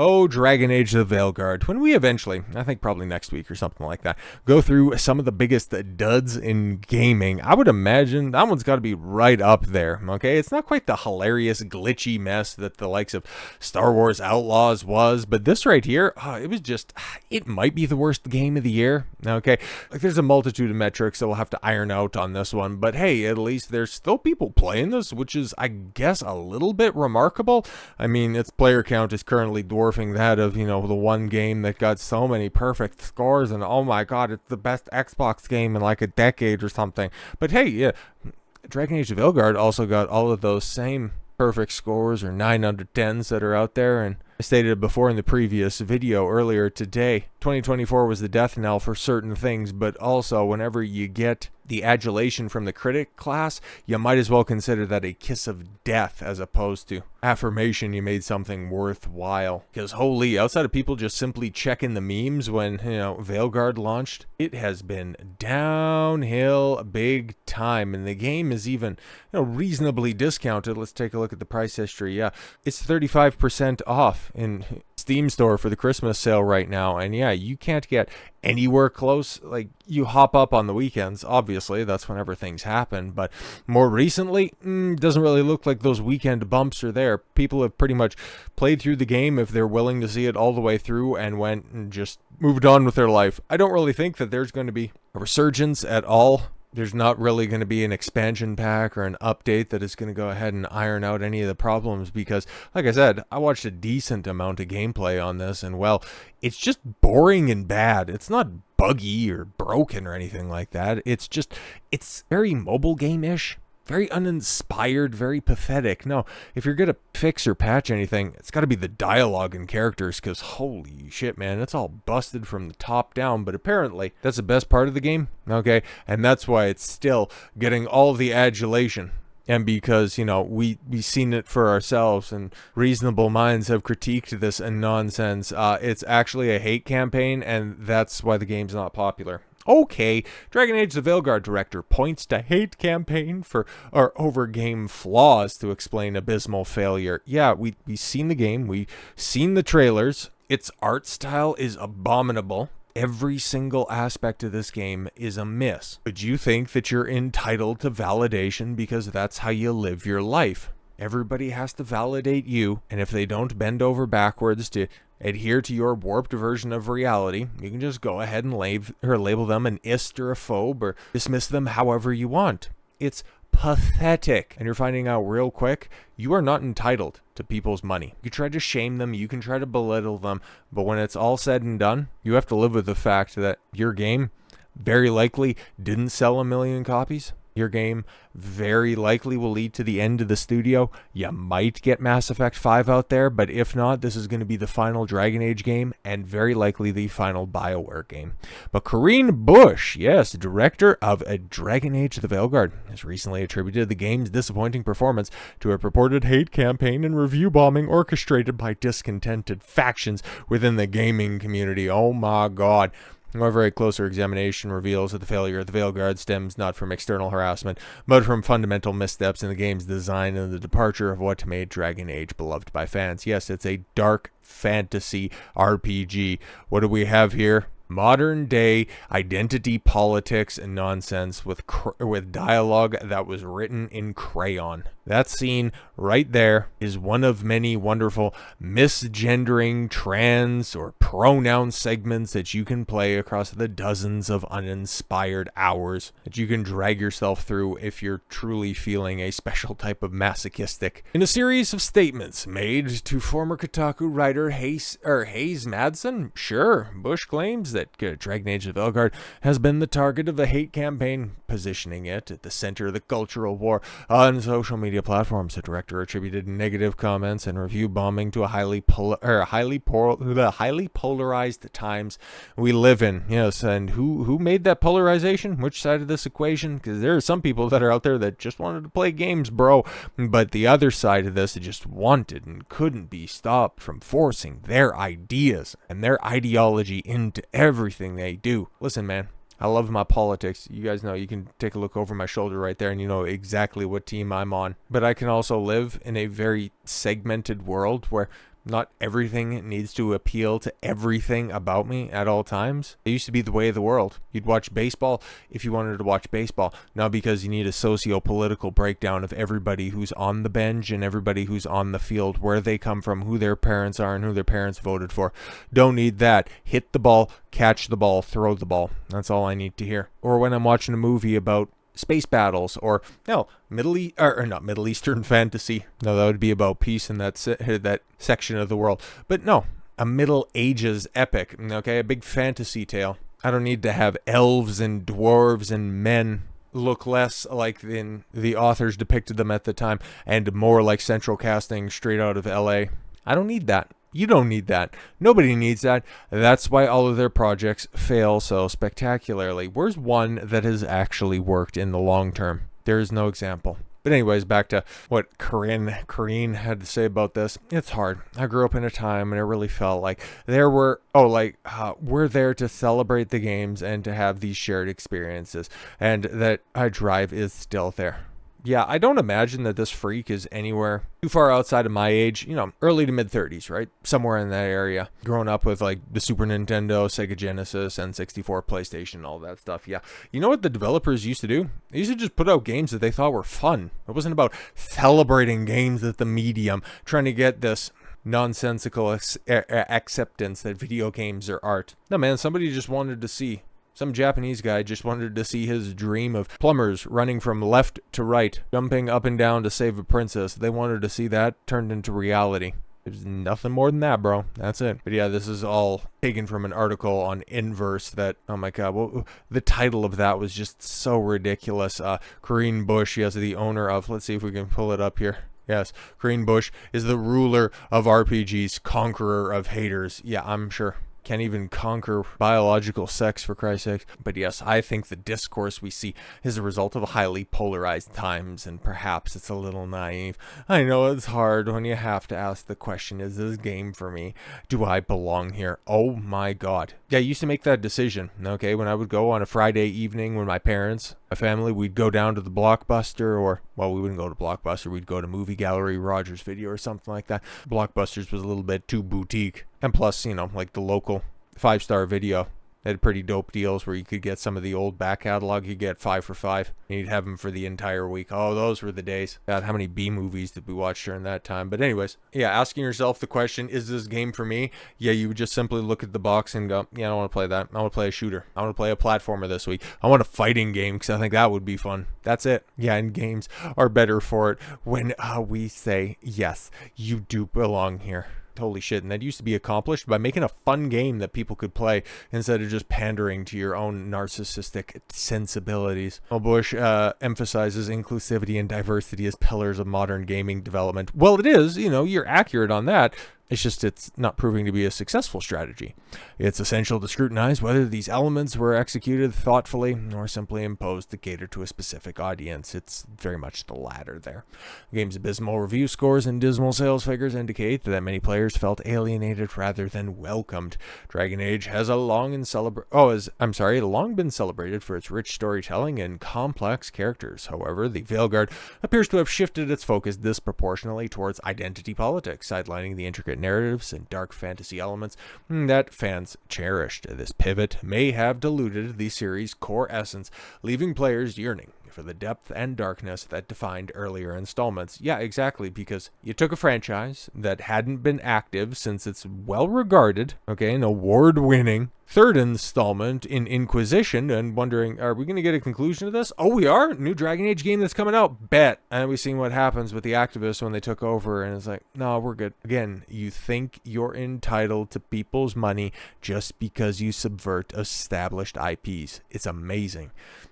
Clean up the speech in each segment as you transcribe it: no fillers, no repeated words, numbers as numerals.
Oh, Dragon Age the Veilguard. When we eventually, I think probably next week or something like that, go through some of the biggest duds in gaming, I would imagine that one's got to be right up there, okay? It's not quite the hilarious, glitchy mess that the likes of Star Wars Outlaws was, but this right here, it was just, it might be the worst game of the year, okay? Like, there's a multitude of metrics that we'll have to iron out on this one, but hey, at least there's still people playing this, which is, I guess, a little bit remarkable. I mean, its player count is currently dwarfing that of, the one game that got so many perfect scores, and oh my god, it's the best Xbox game in like a decade or something. But hey, yeah, Dragon Age Veilguard also got all of those same perfect scores or 9 out of 10s that are out there, and I stated it before in the previous video earlier today, 2024 was the death knell for certain things, but also whenever you get the adulation from the critic class, you might as well consider that a kiss of death as opposed to affirmation you made something worthwhile. Because holy, outside of people just simply checking the memes when, Veilguard launched, it has been downhill big time, and the game is even, reasonably discounted. Let's take a look at the price history. Yeah, it's 35% off in Steam store for the Christmas sale right now, and yeah, you can't get anywhere close. Like, you hop up on the weekends, obviously, that's whenever things happen, but more recently, doesn't really look like those weekend bumps are there. People have pretty much played through the game if they're willing to see it all the way through and went and just moved on with their life. I don't really think that there's going to be a resurgence at all. There's not really going to be an expansion pack or an update that is going to go ahead and iron out any of the problems because, like I said, I watched a decent amount of gameplay on this, and well, it's just boring and bad. It's not buggy or broken or anything like that. It's very mobile game-ish. Very uninspired, very pathetic. No, if you're going to fix or patch anything, it's got to be the dialogue and characters, because holy shit, man, it's all busted from the top down, but apparently that's the best part of the game, okay? And that's why it's still getting all the adulation. And because, we've seen it for ourselves, and reasonable minds have critiqued this nonsense, it's actually a hate campaign, and that's why the game's not popular. Okay, Dragon Age the Veilguard director points to hate campaign for our over-game flaws to explain abysmal failure. Yeah, we've seen the game, we've seen the trailers. Its art style is abominable. Every single aspect of this game is a miss. But you think that you're entitled to validation because that's how you live your life. Everybody has to validate you, and if they don't bend over backwards to adhere to your warped version of reality, you can just go ahead and label them an ist or a phobe or dismiss them however you want. It's pathetic. And you're finding out real quick, you are not entitled to people's money. You can try to shame them, you can try to belittle them, but when it's all said and done, you have to live with the fact that your game very likely didn't sell 1 million copies. Your game very likely will lead to the end of the studio. You might get Mass Effect 5 out there, but if not, this is going to be the final Dragon Age game and very likely the final BioWare game. But Corrine Busche, yes, director of Dragon Age the Veilguard, has recently attributed the game's disappointing performance to a purported hate campaign and review bombing orchestrated by discontented factions within the gaming community. Oh my god. However, a closer examination reveals that the failure of the Veilguard stems not from external harassment, but from fundamental missteps in the game's design and the departure of what made Dragon Age beloved by fans. Yes, it's a dark fantasy RPG. What do we have here? Modern day identity politics and nonsense with dialogue that was written in crayon. That scene right there is one of many wonderful misgendering trans or pronoun segments that you can play across the dozens of uninspired hours that you can drag yourself through if you're truly feeling a special type of masochistic. In a series of statements made to former Kotaku writer Hayes Madsen, sure, Busche claims that Dragon Age of Veilguard has been the target of a hate campaign, positioning it at the center of the cultural war on social media platforms. The director attributed negative comments and review bombing to a highly polarized times we live in. Yes, and who made that polarization? Which side of this equation? Because there are some people that are out there that just wanted to play games, bro. But the other side of this just wanted and couldn't be stopped from forcing their ideas and their ideology into everything they do. Listen, man, I love my politics. You guys know, you can take a look over my shoulder right there and you know exactly what team I'm on. But I can also live in a very segmented world where Not everything needs to appeal to everything about me at all times. It used to be the way of the world. You'd watch baseball if you wanted to watch baseball, not because you need a socio-political breakdown of everybody who's on the bench and everybody who's on the field, where they come from, who their parents are, and who their parents voted for. Don't need that. Hit the ball, catch the ball, throw the ball. That's all I need to hear. Or when I'm watching a movie about space battles, or no, not Middle Eastern fantasy. No, that would be about peace in that section of the world. But no, a Middle Ages epic, okay, a big fantasy tale. I don't need to have elves and dwarves and men look less like the authors depicted them at the time and more like central casting straight out of LA. I don't need that. You don't need that. Nobody needs that. That's why all of their projects fail so spectacularly. Where's one that has actually worked in the long term? There is no example. But anyways, back to what Corrine had to say about this. It's hard. I grew up in a time and it really felt like we're there to celebrate the games and to have these shared experiences, and that drive is still there. Yeah, I don't imagine that this freak is anywhere too far outside of my age, early to mid 30s, right? Somewhere in that area. Growing up with like the Super Nintendo, Sega Genesis, N64, PlayStation, all that stuff. Yeah. You know what the developers used to do? They used to just put out games that they thought were fun. It wasn't about celebrating games at the medium, trying to get this nonsensical acceptance that video games are art. No, man, somebody just wanted to see. Some Japanese guy just wanted to see his dream of plumbers running from left to right, jumping up and down to save a princess. They wanted to see that turned into reality. There's nothing more than that, bro. That's it. But yeah, this is all taken from an article on Inverse that, oh my god, well, the title of that was just so ridiculous. Corrine Busche, yes, the owner of, let's see if we can pull it up here. Yes, Corrine Busche is the ruler of RPGs, conqueror of haters. Yeah, I'm sure. Can't even conquer biological sex, for Christ's sake. But yes, I think the discourse we see is a result of highly polarized times, and perhaps it's a little naive. I know it's hard when you have to ask the question, is this game for me? Do I belong here? Oh my god. Yeah, I used to make that decision, okay, when I would go on a Friday evening when my family, we'd go down to the Blockbuster, or, well, we wouldn't go to Blockbuster, we'd go to Movie Gallery, Rogers Video, or something like that. Blockbusters was a little bit too boutique. And plus, like the local 5-star video had pretty dope deals where you could get some of the old back catalog. You get 5 for $5. And you'd have them for the entire week. Oh, those were the days. God, how many B movies did we watch during that time? But anyways, yeah, asking yourself the question, is this game for me? Yeah, you would just simply look at the box and go, yeah, I don't want to play that. I want to play a shooter. I want to play a platformer this week. I want a fighting game because I think that would be fun. That's it. Yeah, and games are better for it when we say, yes, you do belong here. Holy shit, and that used to be accomplished by making a fun game that people could play instead of just pandering to your own narcissistic sensibilities. Well, Bush emphasizes inclusivity and diversity as pillars of modern gaming development. Well, it is, you're accurate on that. It's not proving to be a successful strategy. It's essential to scrutinize whether these elements were executed thoughtfully or simply imposed to cater to a specific audience. It's very much the latter there. The game's abysmal review scores and dismal sales figures indicate that many players felt alienated rather than welcomed. Dragon Age has long been celebrated for its rich storytelling and complex characters. However, the Veilguard appears to have shifted its focus disproportionately towards identity politics, sidelining the intricate narratives and dark fantasy elements that fans cherished. This pivot may have diluted the series' core essence, leaving players yearning for the depth and darkness that defined earlier installments. Yeah, exactly, because you took a franchise that hadn't been active since its well-regarded, an award-winning third installment in Inquisition, and wondering, are we going to get a conclusion to this? Oh, we are? New Dragon Age game that's coming out? Bet. And we've seen what happens with the activists when they took over, and it's like, no, we're good. Again, you think you're entitled to people's money just because you subvert established IPs. It's amazing.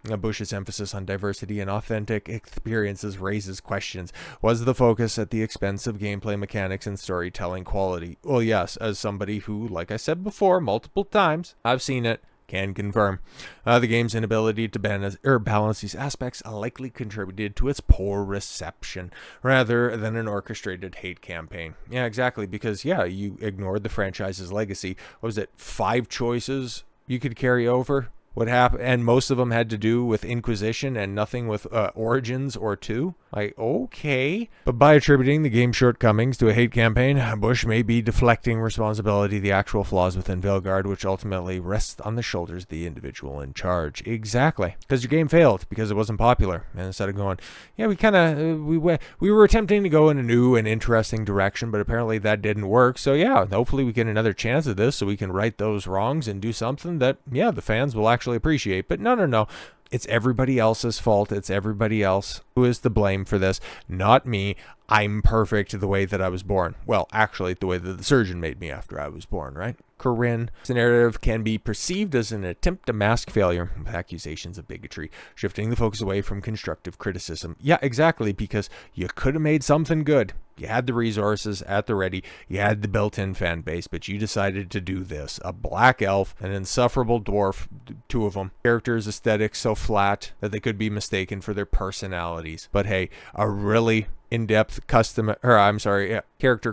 Bush's emphasis on diversity and authentic experiences raises questions. Was the focus at the expense of gameplay mechanics and storytelling quality? Well, yes, as somebody who, like I said before, multiple times, I've seen it, can confirm. The game's inability to balance these aspects likely contributed to its poor reception, rather than an orchestrated hate campaign. Yeah, exactly, because, you ignored the franchise's legacy. What was it, 5 choices you could carry over? What happened? And most of them had to do with Inquisition and nothing with Origins or 2. Like, okay. But by attributing the game's shortcomings to a hate campaign, Busche may be deflecting responsibility to the actual flaws within Veilguard, which ultimately rests on the shoulders of the individual in charge. Exactly. Because your game failed, because it wasn't popular. And instead of going, yeah, we were attempting to go in a new and interesting direction, but apparently that didn't work. So yeah, hopefully we get another chance at this so we can right those wrongs and do something that, yeah, the fans will actually appreciate. But no. It's everybody else's fault. It's everybody else who is to blame for this, not me. I'm perfect the way that I was born. Well, actually, the way that the surgeon made me after I was born, right? Corrine. This narrative can be perceived as an attempt to mask failure with accusations of bigotry, shifting the focus away from constructive criticism. Yeah, exactly, because you could have made something good. You had the resources at the ready. You had the built-in fan base, but you decided to do this. A black elf, an insufferable dwarf, 2 of them. Characters' aesthetics so flat that they could be mistaken for their personalities. But hey, a really in-depth character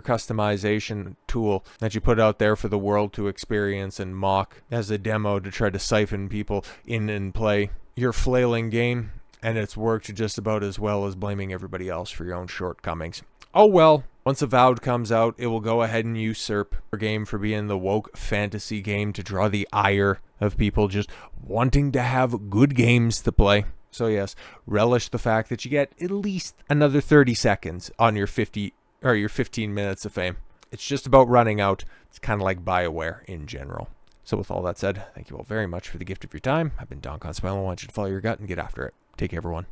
customization tool that you put out there for the world to experience and mock as a demo to try to siphon people in and play your flailing game, and it's worked just about as well as blaming everybody else for your own shortcomings. Oh well, once Avowed comes out, it will go ahead and usurp your game for being the woke fantasy game to draw the ire of people just wanting to have good games to play. So yes, relish the fact that you get at least another 30 seconds on your 15 minutes of fame. It's just about running out. It's kind of like BioWare in general. So with all that said, thank you all very much for the gift of your time. I've been Don Consuelo. I want you to follow your gut and get after it. Take care, everyone.